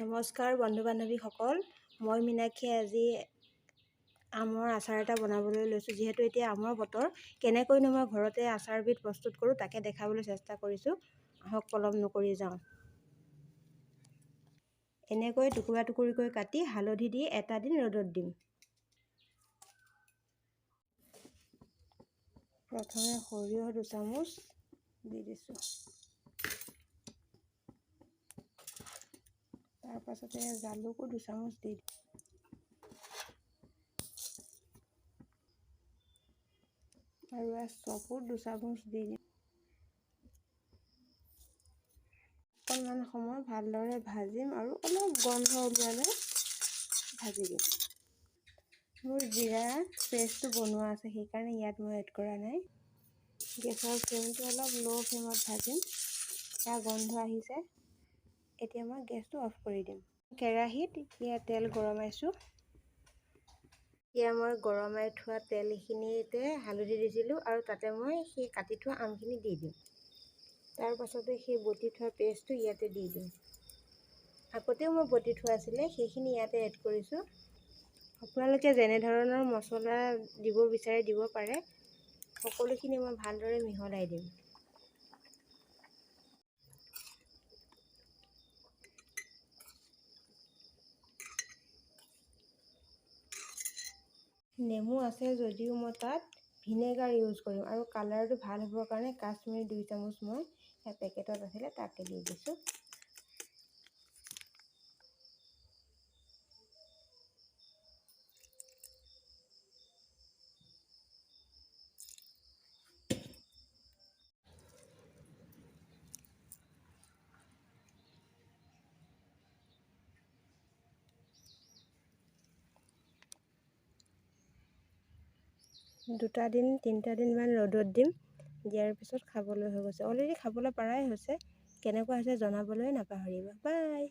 নমস্কাৰ বন্ধু বান্ধৱীসকল, মই মীনাক্ষী আজি আমৰ আচাৰ এটা বনাবলৈ লৈছোঁ। যিহেতু এতিয়া আমৰ বতৰ, কেনেকৈনো মই ঘৰতে আচাৰবিধ প্ৰস্তুত কৰোঁ তাকে দেখাবলৈ চেষ্টা কৰিছোঁ। আহক পলম নকৰি যাওঁ। এনেকৈ টুকুৰা টুকুৰিকৈ কাটি হালধি দি এটা দিন ৰ'দত দিম। প্ৰথমে সৰিয়হ 2 চামুচ দি দিছোঁ। তাৰ পাছতে জালুকো 2 চামুচ দি দিম। আৰু চফু 2 চামুচ দি দিম। অকণমান সময় ভালদৰে ভাজিম আৰু অলপ গন্ধ ওলোৱালে ভাজি দিম। মোৰ জিৰা পেষ্টটো বনোৱা আছে, সেইকাৰণে ইয়াত মই এড কৰা নাই। গেছৰ ফ্লেমটো অলপ ল' ফ্লেমত ভাজিম। এতিয়া গন্ধ আহিছে, এতিয়া মই গেছটো অফ কৰি দিম। কেৰাহীত এতিয়া তেল গৰমাইছোঁ। এতিয়া মই গৰমাই থোৱা তেলখিনিতে হালধি দিছিলোঁ আৰু তাতে মই সেই কাটি থোৱা আমখিনি দি দিম। তাৰ পাছতে সেই বটি থোৱা পেষ্টটো ইয়াতে দি দিম। আগতেও মই বটি থোৱা আছিলে, সেইখিনি ইয়াতে এড কৰিছোঁ। আপোনালোকে যেনে ধৰণৰ মছলা দিব বিচাৰে দিব পাৰে। সকলোখিনি মই ভালদৰে মিহলাই দিম। নেমু আছে যদিও মই তাত ভিনেগাৰ ইউজ কৰিম আৰু কালাৰটো ভাল হ'বৰ কাৰণে কাশ্মীৰী 2 চামুচ মই পেকেটত আছিলে তাকে দি দিছোঁ। দুটা দিন 3টা দিনমান ৰ'দত দিম। দিয়াৰ পিছত খাবলৈ হৈ গৈছে। অলৰেডি খাবলৈ পৰাই হৈছে। কেনেকুৱা হৈছে জনাবলৈ নাপাহৰিব। বাই।